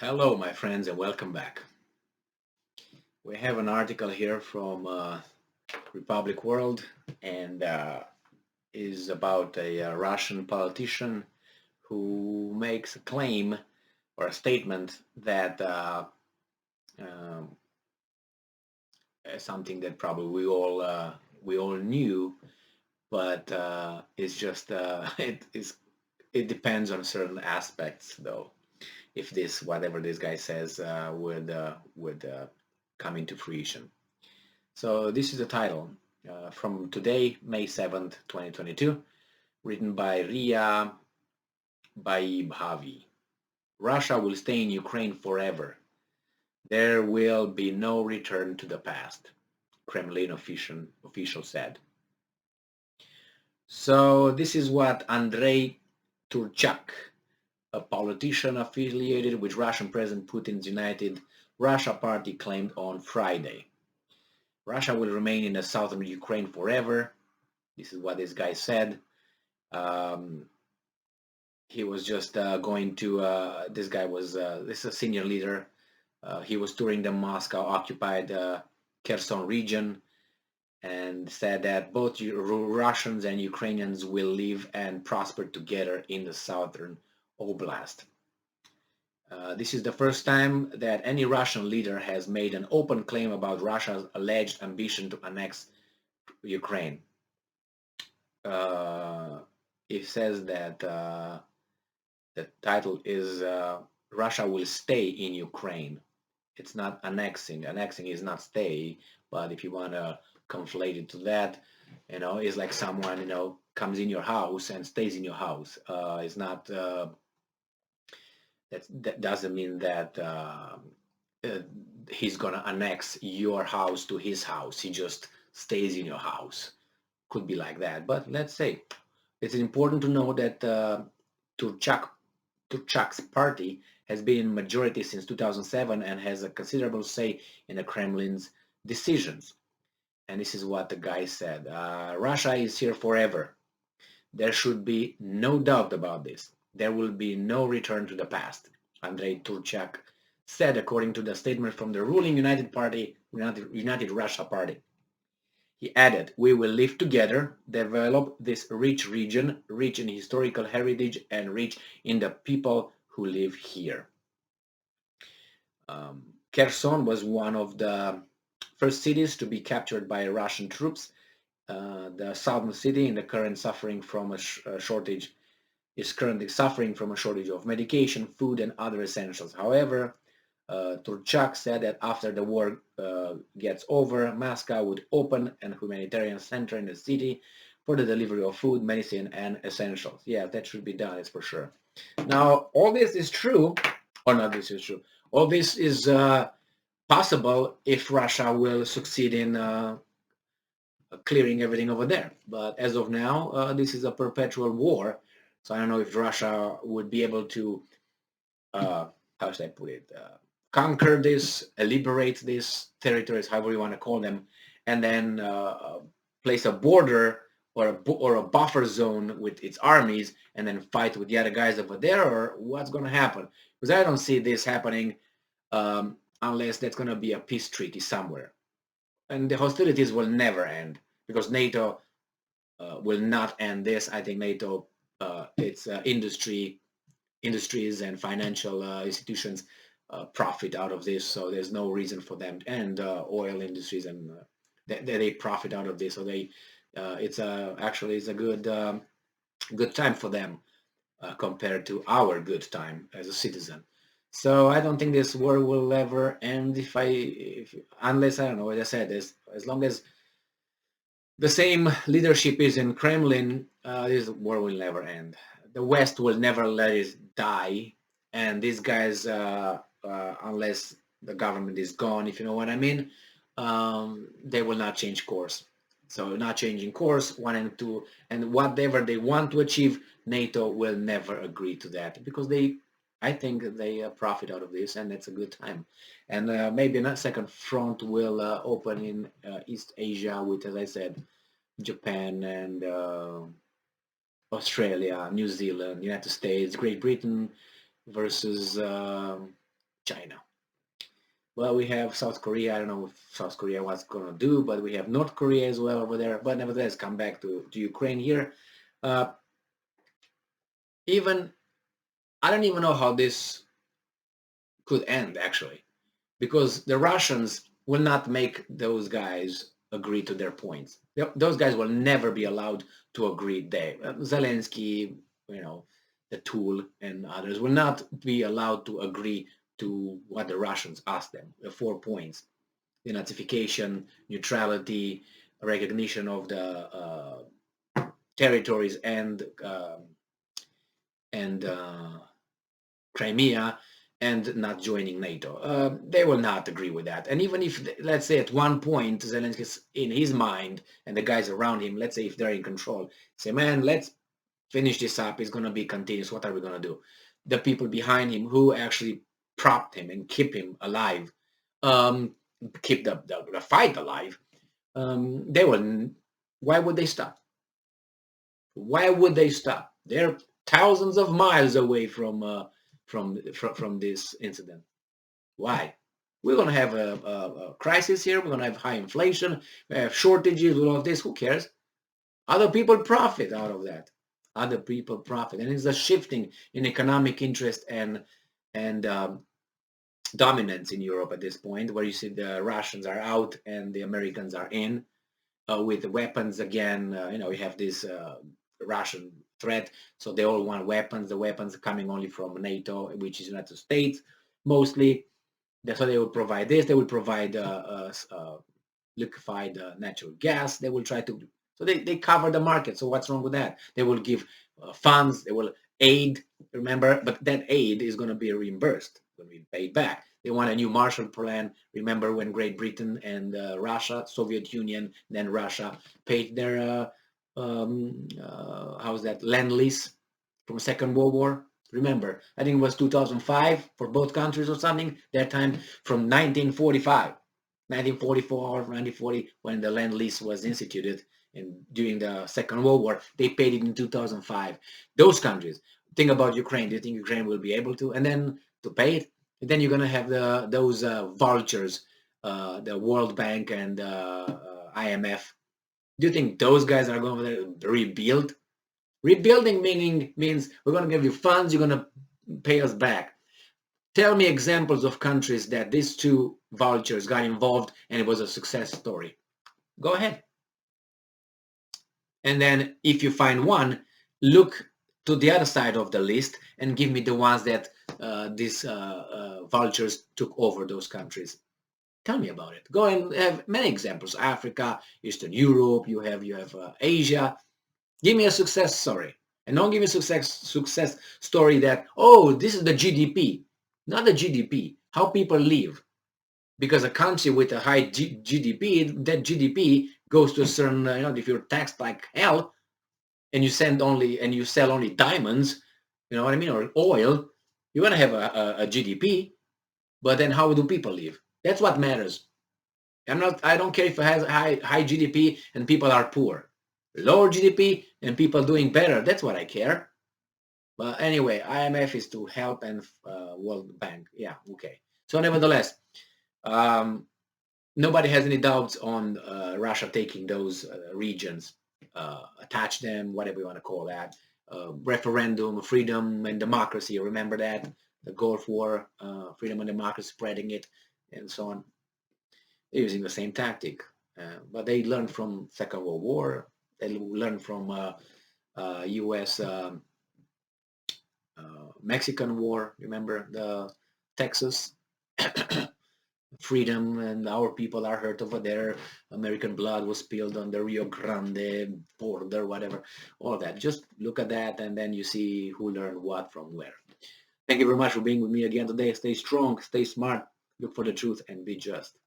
Hello, my friends, and welcome back. We have an article here from Republic World, and is about a Russian politician who makes a claim or a statement that um, something that probably we all knew, but it's just it depends on certain aspects, though. If this whatever this guy says would come into fruition. So this is the title from today, May 7th, 2022, written by Ria Baibhavi. Russia will stay in Ukraine forever. There will be no return to the past, Kremlin official said. So this is what Andrei Turchak, a politician affiliated with Russian President Putin's United Russia Party, claimed on Friday. Russia will remain in the southern Ukraine forever. This is what this guy said. Um, he was just going to. This guy was. This is a senior leader. He was touring the Moscow occupied Kherson region and said that both Russians and Ukrainians will live and prosper together in the southern oblast. This is the first time that any Russian leader has made an open claim about Russia's alleged ambition to annex Ukraine. It says that the title is Russia will stay in Ukraine. It's not annexing. Annexing is not stay, but if you want to conflate it to that, it's like someone, comes in your house and stays in your house. It's not, that doesn't mean that uh, he's going to annex your house to his house. He just stays in your house. Could be like that. But let's say it's important to know that Turchak's party has been in majority since 2007 and has a considerable say in the Kremlin's decisions. And this is what the guy said. Russia is here forever. There should be no doubt about this. There will be no return to the past, Andrei Turchak said, according to the statement from the ruling United Russia Party. He added, "We will live together, develop this rich region, rich in historical heritage and rich in the people who live here." Kherson was one of the first cities to be captured by Russian troops. The southern city in the current suffering from a shortage is currently suffering from a shortage of medication, food, and other essentials. However, Turchak said that after the war gets over, Moscow would open a humanitarian center in the city for the delivery of food, medicine, and essentials. Yeah, that should be done, it's for sure. Now, all this is true, or not this is true, all this is possible if Russia will succeed in clearing everything over there. But as of now, this is a perpetual war. So I don't know if Russia would be able to, how should I put it, conquer this, liberate these territories, however you want to call them, and then place a border or a buffer zone with its armies, and then fight with the other guys over there, or what's going to happen? Because I don't see this happening unless that's going to be a peace treaty somewhere, and the hostilities will never end because NATO will not end this. I think NATO, its industries and financial institutions profit out of this, so there's no reason for them. And oil industries and they profit out of this, so they it's actually it's a good time for them compared to our good time as a citizen. So I don't think this war will ever end unless, I don't know, as I said, as long as the same leadership is in Kremlin, this war will never end. The West will never let it die, and these guys, unless the government is gone, if you know what I mean, they will not change course. So not changing course, one and two, and whatever they want to achieve, NATO will never agree to that because I think they profit out of this, and it's a good time. And maybe a second front will open in East Asia with, as I said, Japan and Australia, New Zealand, United States, Great Britain versus China. Well, we have South Korea. I don't know if South Korea what's gonna do, but we have North Korea as well over there. But nevertheless, come back to Ukraine here. Uh, even I don't even know how this could end actually, because the Russians will not make those guys agree to their points. Those guys will never be allowed to agree. Zelensky, you know, the tool and others will not be allowed to agree to what the Russians asked them. The 4 points: denazification, neutrality, recognition of the territories and Crimea, and not joining NATO. They will not agree with that. And even if, let's say, at one point, Zelensky's in his mind and the guys around him, let's say if they're in control, say, man, let's finish this up. It's going to be continuous. What are we going to do? The people behind him who actually propped him and keep him alive, um, keep the fight alive, they will. Why would they stop? Why would they stop? They're thousands of miles away from this incident. Why? We're going to have a crisis here. We're going to have high inflation. We have shortages. All of this. Who cares? Other people profit out of that. Other people profit, and it's a shifting in economic interest and dominance in Europe at this point, where you see the Russians are out and the Americans are in with the weapons again. We have this Russian threat, so they all want weapons. The weapons are coming only from NATO, which is United States mostly. So they will provide this. They will provide liquefied natural gas. They will try to. So they cover the market. So what's wrong with that? They will give funds. They will aid. Remember, but that aid is going to be reimbursed. Going to be paid back. They want a new Marshall Plan. Remember when Great Britain and Russia, Soviet Union, then Russia paid their how's that, land lease from Second World War? Remember, I think it was 2005 for both countries or something. That time from 1945, 1944, 1940, when the land lease was instituted, and during the Second World War, they paid it in 2005. Those countries. Think about Ukraine. Do you think Ukraine will be able to? And then to pay it, and then you're gonna have those vultures, the World Bank and IMF. Do you think those guys are going to rebuild? Rebuilding means we're going to give you funds, you're going to pay us back. Tell me examples of countries that these two vultures got involved and it was a success story. Go ahead. And then if you find one, look to the other side of the list and give me the ones that these vultures took over those countries. Tell me about it. Go and have many examples. Africa, Eastern Europe, you have Asia. Give me a success story. And don't give me a success story that, oh, this is the GDP. Not the GDP, how people live. Because a country with a high GDP, that GDP goes to a certain, if you're taxed like hell and you sell only diamonds, you know what I mean, or oil, you're going to have a GDP, but then how do people live? That's what matters. I don't care if it has high GDP and people are poor. Lower GDP and people doing better. That's what I care. But anyway, IMF is to help and World Bank. Yeah, okay. So nevertheless, nobody has any doubts on Russia taking those regions, attach them, whatever you want to call that. Referendum, freedom and democracy. Remember that? The Gulf War, freedom and democracy, spreading it, and so on. They're using the same tactic. But they learned from Second World War. They learned from U.S. Mexican War. Remember the Texas freedom, and our people are hurt over there. American blood was spilled on the Rio Grande border, whatever. All that. Just look at that, and then you see who learned what from where. Thank you very much for being with me again today. Stay strong, stay smart, look for the truth, and be just.